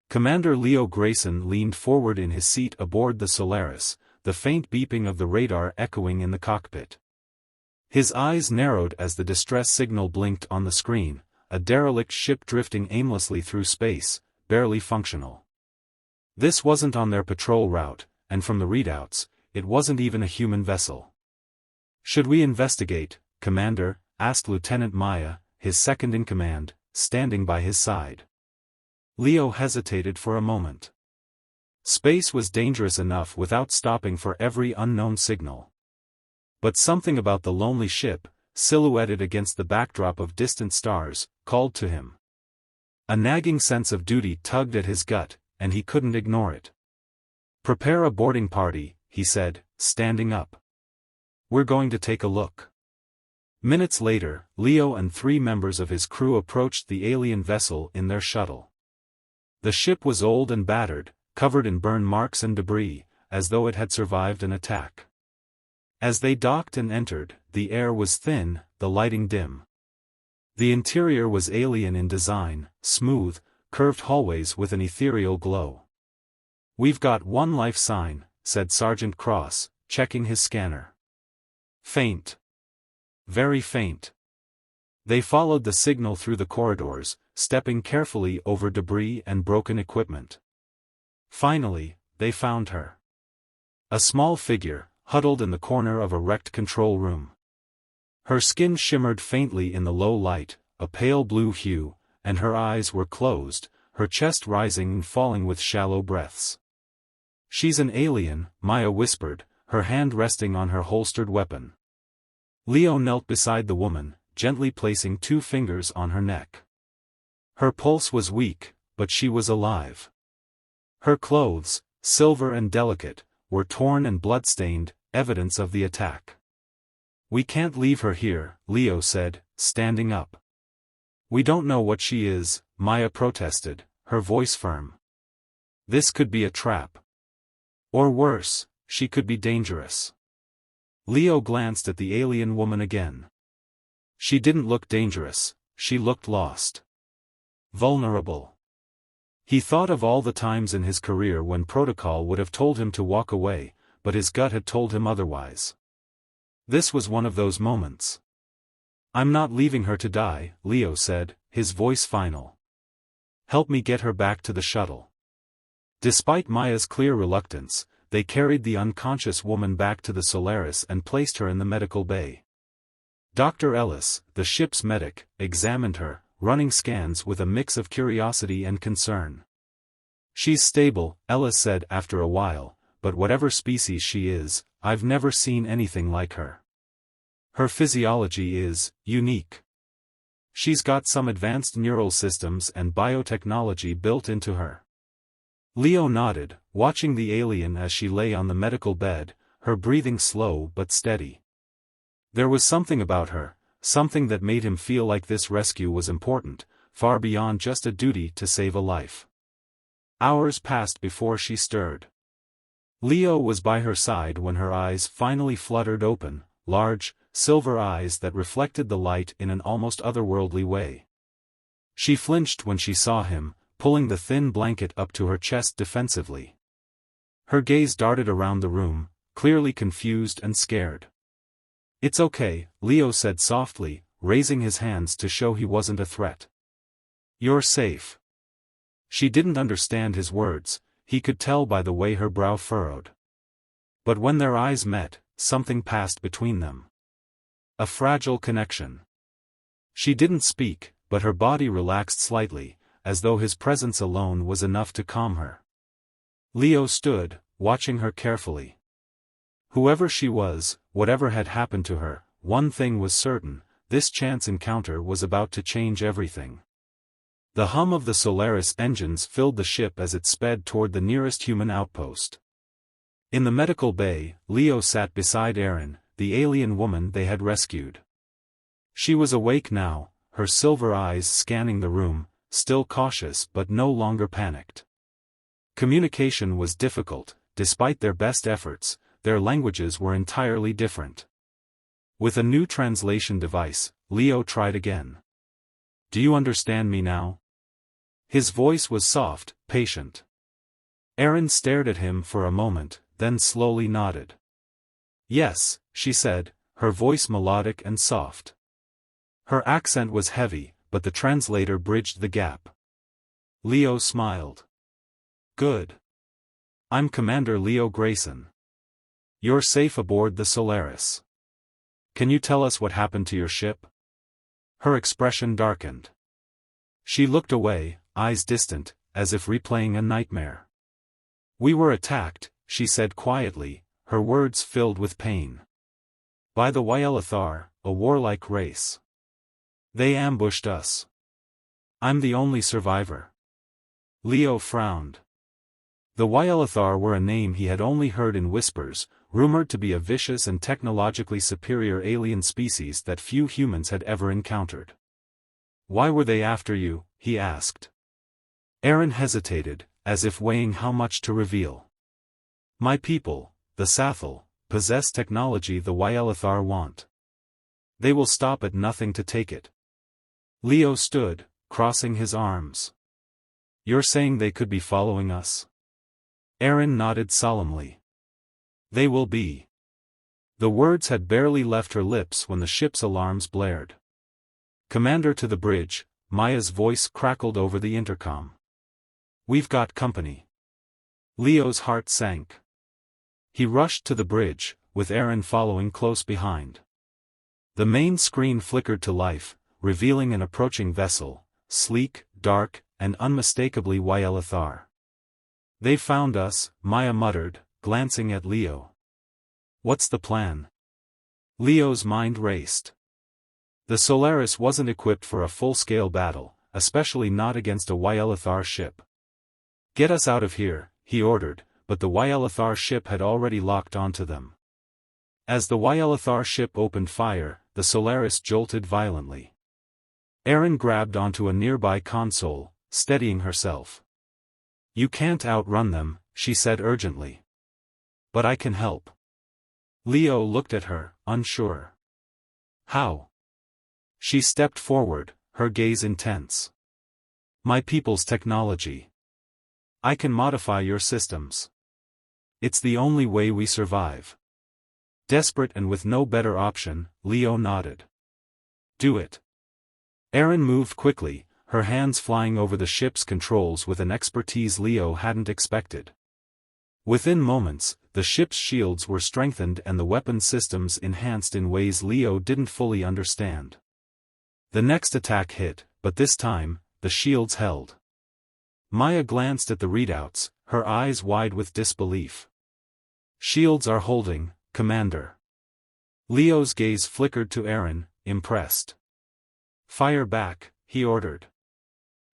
Commander Leo Grayson leaned forward in his seat aboard the Solaris, the faint beeping of the radar echoing in the cockpit. His eyes narrowed as the distress signal blinked on the screen, a derelict ship drifting aimlessly through space, barely functional. This wasn't on their patrol route, and from the readouts, it wasn't even a human vessel. "Should we investigate, Commander?" asked Lieutenant Maya, his second-in-command, standing by his side. Leo hesitated for a moment. Space was dangerous enough without stopping for every unknown signal. But something about the lonely ship, silhouetted against the backdrop of distant stars, called to him. A nagging sense of duty tugged at his gut, and he couldn't ignore it. "Prepare a boarding party," he said, standing up. "We're going to take a look." Minutes later, Leo and 3 members of his crew approached the alien vessel in their shuttle. The ship was old and battered, covered in burn marks and debris, as though it had survived an attack. As they docked and entered, the air was thin, the lighting dim. The interior was alien in design, smooth, curved hallways with an ethereal glow. "We've got one life sign," said Sergeant Cross, checking his scanner. "Faint. Very faint." They followed the signal through the corridors, stepping carefully over debris and broken equipment. Finally, they found her. A small figure, huddled in the corner of a wrecked control room. Her skin shimmered faintly in the low light, a pale blue hue, and her eyes were closed, her chest rising and falling with shallow breaths. "She's an alien," Maya whispered, her hand resting on her holstered weapon. Leo knelt beside the woman, gently placing 2 fingers on her neck. Her pulse was weak, but she was alive. Her clothes, silver and delicate, were torn and blood-stained, evidence of the attack. "We can't leave her here," Leo said, standing up. "We don't know what she is," Maya protested, her voice firm. "This could be a trap. Or worse, she could be dangerous." Leo glanced at the alien woman again. She didn't look dangerous, she looked lost. Vulnerable. He thought of all the times in his career when protocol would have told him to walk away, but his gut had told him otherwise. This was one of those moments. "I'm not leaving her to die," Leo said, his voice final. "Help me get her back to the shuttle." Despite Maya's clear reluctance, they carried the unconscious woman back to the Solaris and placed her in the medical bay. Dr. Ellis, the ship's medic, examined her, running scans with a mix of curiosity and concern. "She's stable," Ellis said after a while, "but whatever species she is, I've never seen anything like her. Her physiology is unique. She's got some advanced neural systems and biotechnology built into her." Leo nodded, watching the alien as she lay on the medical bed, her breathing slow but steady. There was something about her, something that made him feel like this rescue was important, far beyond just a duty to save a life. Hours passed before she stirred. Leo was by her side when her eyes finally fluttered open, large, silver eyes that reflected the light in an almost otherworldly way. She flinched when she saw him, pulling the thin blanket up to her chest defensively. Her gaze darted around the room, clearly confused and scared. "It's okay," Leo said softly, raising his hands to show he wasn't a threat. "You're safe." She didn't understand his words, he could tell by the way her brow furrowed. But when their eyes met, something passed between them. A fragile connection. She didn't speak, but her body relaxed slightly, as though his presence alone was enough to calm her. Leo stood, watching her carefully. Whoever she was, whatever had happened to her, one thing was certain, this chance encounter was about to change everything. The hum of the Solaris engines filled the ship as it sped toward the nearest human outpost. In the medical bay, Leo sat beside Aeryn, the alien woman they had rescued. She was awake now, her silver eyes scanning the room, still cautious but no longer panicked. Communication was difficult, despite their best efforts, their languages were entirely different. With a new translation device, Leo tried again. "Do you understand me now?" His voice was soft, patient. Aeryn stared at him for a moment, then slowly nodded. Yes, she said, her voice melodic and soft. Her accent was heavy, but the translator bridged the gap. Leo smiled. Good. I'm Commander Leo Grayson. You're safe aboard the Solaris. Can you tell us what happened to your ship? Her expression darkened. She looked away, eyes distant, as if replaying a nightmare. We were attacked, she said quietly, her words filled with pain. By the Yl'ithar, a warlike race. They ambushed us. I'm the only survivor. Leo frowned. The Yl'ithar were a name he had only heard in whispers, rumored to be a vicious and technologically superior alien species that few humans had ever encountered. Why were they after you? He asked. Aeryn hesitated, as if weighing how much to reveal. My people, the Sathal, possess technology the Yl'ithar want. They will stop at nothing to take it. Leo stood, crossing his arms. You're saying they could be following us? Aeryn nodded solemnly. They will be. The words had barely left her lips when the ship's alarms blared. Commander, to the bridge, Maya's voice crackled over the intercom. We've got company. Leo's heart sank. He rushed to the bridge, with Aeryn following close behind. The main screen flickered to life, revealing an approaching vessel, sleek, dark, and unmistakably Yl'ithar. They found us, Maya muttered, glancing at Leo. What's the plan? Leo's mind raced. The Solaris wasn't equipped for a full-scale battle, especially not against a Yl'ithar ship. Get us out of here, he ordered, but the Yl'ithar ship had already locked onto them. As the Yl'ithar ship opened fire, the Solaris jolted violently. Aeryn grabbed onto a nearby console, steadying herself. You can't outrun them, she said urgently. But I can help. Leo looked at her, unsure. How? She stepped forward, her gaze intense. My people's technology. I can modify your systems. It's the only way we survive. Desperate and with no better option, Leo nodded. Do it. Aeryn moved quickly, her hands flying over the ship's controls with an expertise Leo hadn't expected. Within moments, the ship's shields were strengthened and the weapon systems enhanced in ways Leo didn't fully understand. The next attack hit, but this time, the shields held. Maya glanced at the readouts, her eyes wide with disbelief. Shields are holding, Commander. Leo's gaze flickered to Aeryn, impressed. Fire back, he ordered.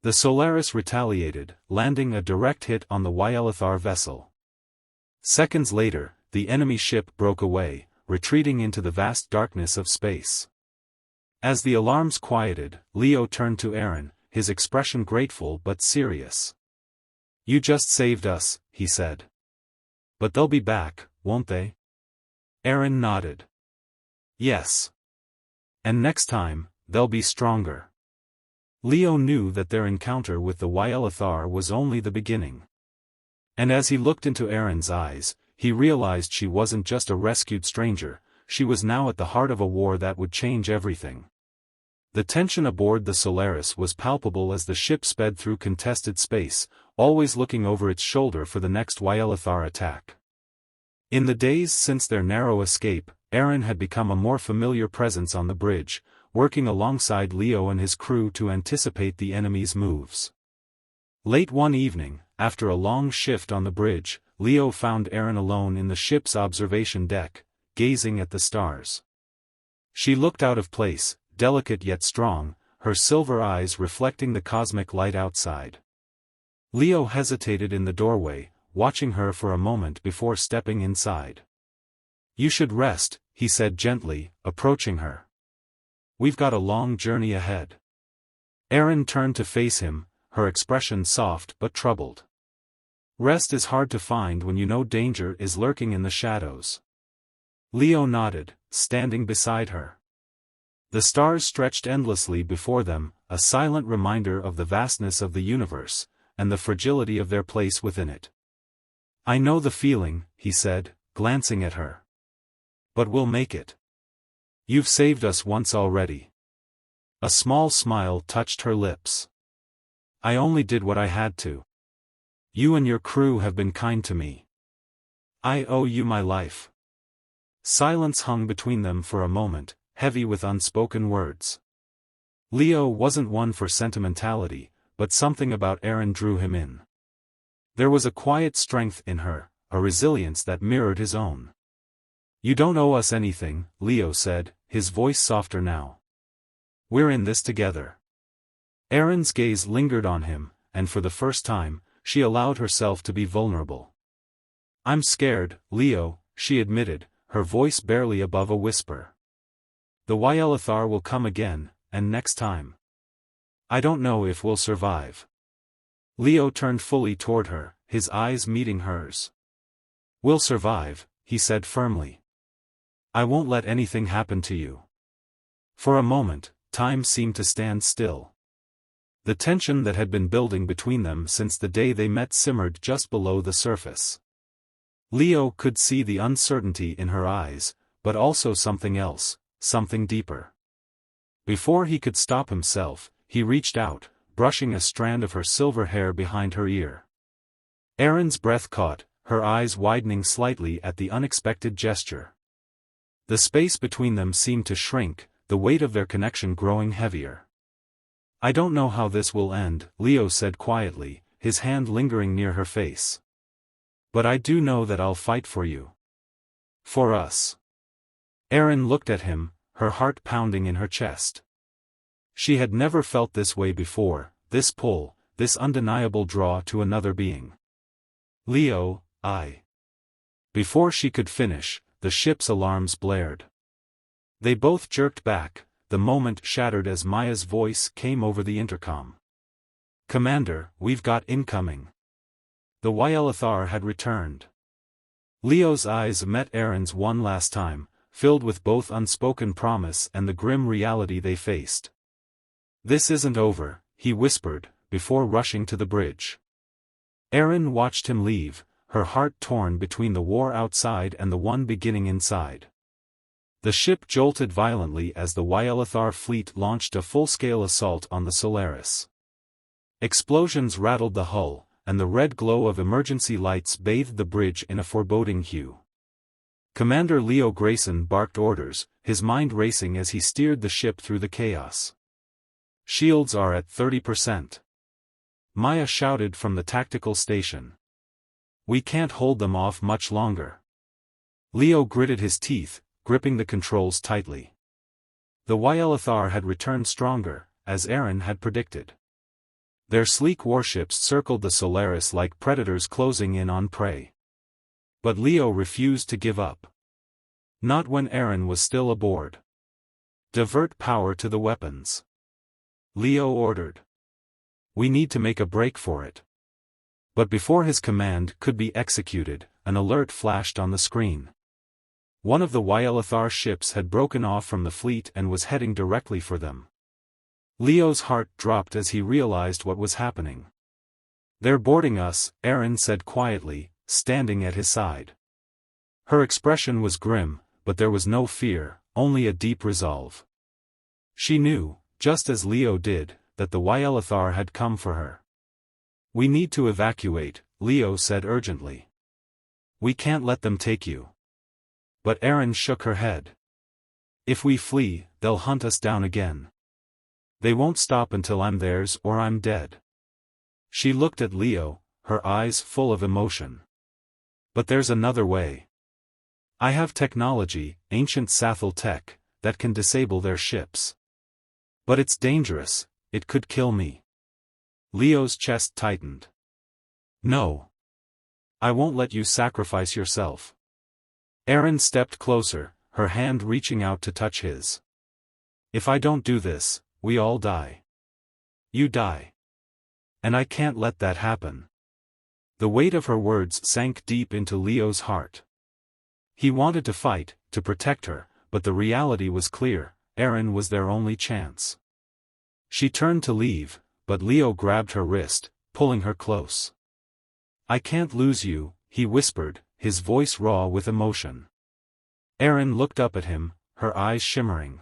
The Solaris retaliated, landing a direct hit on the Yl'ithar vessel. Seconds later, the enemy ship broke away, retreating into the vast darkness of space. As the alarms quieted, Leo turned to Aeryn, his expression grateful but serious. You just saved us, he said. But they'll be back, won't they? Aeryn nodded. Yes. And next time, they'll be stronger. Leo knew that their encounter with the Yl'ithar was only the beginning. And as he looked into Aeryn's eyes, he realized she wasn't just a rescued stranger, she was now at the heart of a war that would change everything. The tension aboard the Solaris was palpable as the ship sped through contested space, always looking over its shoulder for the next Yl'ithar attack. In the days since their narrow escape, Aeryn had become a more familiar presence on the bridge, working alongside Leo and his crew to anticipate the enemy's moves. Late one evening, after a long shift on the bridge, Leo found Aeryn alone in the ship's observation deck, gazing at the stars. She looked out of place, delicate yet strong, her silver eyes reflecting the cosmic light outside. Leo hesitated in the doorway, watching her for a moment before stepping inside. You should rest, he said gently, approaching her. We've got a long journey ahead. Aeryn turned to face him, her expression soft but troubled. Rest is hard to find when you know danger is lurking in the shadows. Leo nodded, standing beside her. The stars stretched endlessly before them, a silent reminder of the vastness of the universe, and the fragility of their place within it. "I know the feeling," he said, glancing at her. "But we'll make it. You've saved us once already." A small smile touched her lips. "I only did what I had to. You and your crew have been kind to me. I owe you my life." Silence hung between them for a moment, heavy with unspoken words. Leo wasn't one for sentimentality, but something about Aeryn drew him in. There was a quiet strength in her, a resilience that mirrored his own. "You don't owe us anything," Leo said, his voice softer now. "We're in this together." Aeryn's gaze lingered on him, and for the first time, she allowed herself to be vulnerable. "I'm scared, Leo," she admitted, her voice barely above a whisper. "The Yl'ithar will come again, and next time. I don't know if we'll survive." Leo turned fully toward her, his eyes meeting hers. "We'll survive," he said firmly. "I won't let anything happen to you." For a moment, time seemed to stand still. The tension that had been building between them since the day they met simmered just below the surface. Leo could see the uncertainty in her eyes, but also something else, something deeper. Before he could stop himself, he reached out, brushing a strand of her silver hair behind her ear. Aeryn's breath caught, her eyes widening slightly at the unexpected gesture. The space between them seemed to shrink, the weight of their connection growing heavier. "I don't know how this will end," Leo said quietly, his hand lingering near her face. "But I do know that I'll fight for you. For us." Aeryn looked at him, her heart pounding in her chest. She had never felt this way before, this pull, this undeniable draw to another being. "Leo, I..." Before she could finish, the ship's alarms blared. They both jerked back, the moment shattered as Maya's voice came over the intercom. "Commander, we've got incoming." The Yl'ithar had returned. Leo's eyes met Aeryn's one last time, filled with both unspoken promise and the grim reality they faced. "This isn't over," he whispered, before rushing to the bridge. Aeryn watched him leave, her heart torn between the war outside and the one beginning inside. The ship jolted violently as the Yl'ithar fleet launched a full-scale assault on the Solaris. Explosions rattled the hull, and the red glow of emergency lights bathed the bridge in a foreboding hue. Commander Leo Grayson barked orders, his mind racing as he steered the ship through the chaos. "Shields are at 30%. Maya shouted from the tactical station. "We can't hold them off much longer." Leo gritted his teeth, gripping the controls tightly. The Yl'ithar had returned stronger, as Aeryn had predicted. Their sleek warships circled the Solaris like predators closing in on prey. But Leo refused to give up. Not when Aeryn was still aboard. "Divert power to the weapons," Leo ordered. "We need to make a break for it." But before his command could be executed, an alert flashed on the screen. One of the Yl'ithar ships had broken off from the fleet and was heading directly for them. Leo's heart dropped as he realized what was happening. "They're boarding us," Aeryn said quietly, standing at his side. Her expression was grim, but there was no fear, only a deep resolve. She knew, just as Leo did, that the Yl'ithar had come for her. "We need to evacuate," Leo said urgently. "We can't let them take you." But Aeryn shook her head. "If we flee, they'll hunt us down again. They won't stop until I'm theirs or I'm dead." She looked at Leo, her eyes full of emotion. "But there's another way. I have technology, ancient Sathal tech, that can disable their ships. But it's dangerous, it could kill me." Leo's chest tightened. "No. I won't let you sacrifice yourself." Aeryn stepped closer, her hand reaching out to touch his. "If I don't do this, we all die. You die. And I can't let that happen." The weight of her words sank deep into Leo's heart. He wanted to fight, to protect her, but the reality was clear, Aeryn was their only chance. She turned to leave, but Leo grabbed her wrist, pulling her close. "I can't lose you," he whispered, his voice raw with emotion. Aeryn looked up at him, her eyes shimmering.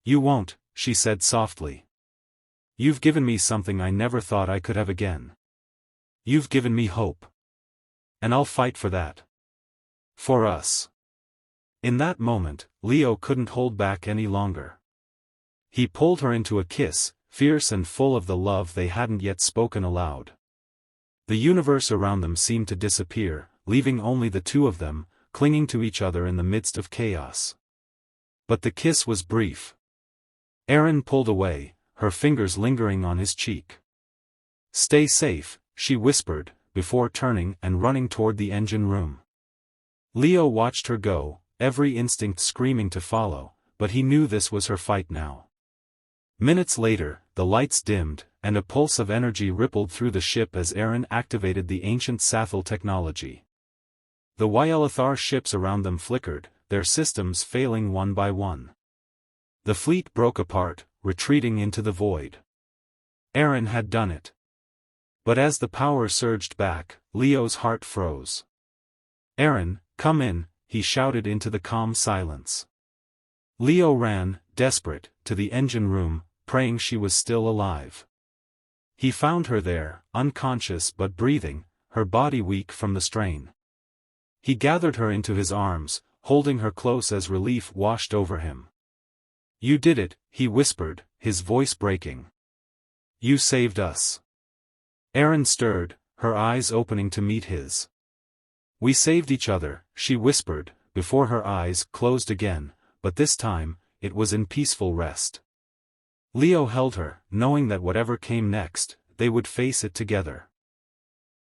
"You won't," she said softly. "You've given me something I never thought I could have again. You've given me hope. And I'll fight for that. For us." In that moment, Leo couldn't hold back any longer. He pulled her into a kiss, fierce and full of the love they hadn't yet spoken aloud. The universe around them seemed to disappear, leaving only the two of them, clinging to each other in the midst of chaos. But the kiss was brief. Aeryn pulled away, her fingers lingering on his cheek. "Stay safe," she whispered, before turning and running toward the engine room. Leo watched her go, every instinct screaming to follow, but he knew this was her fight now. Minutes later, the lights dimmed, and a pulse of energy rippled through the ship as Aeryn activated the ancient Sathal technology. The Yl'ithar ships around them flickered, their systems failing one by one. The fleet broke apart, retreating into the void. Aeryn had done it. But as the power surged back, Leo's heart froze. "Aeryn, come in," he shouted into the calm silence. Leo ran, desperate, to the engine room, praying she was still alive. He found her there, unconscious but breathing, her body weak from the strain. He gathered her into his arms, holding her close as relief washed over him. "You did it," he whispered, his voice breaking. "You saved us." Aeryn stirred, her eyes opening to meet his. "We saved each other," she whispered, before her eyes closed again, but this time, it was in peaceful rest. Leo held her, knowing that whatever came next, they would face it together.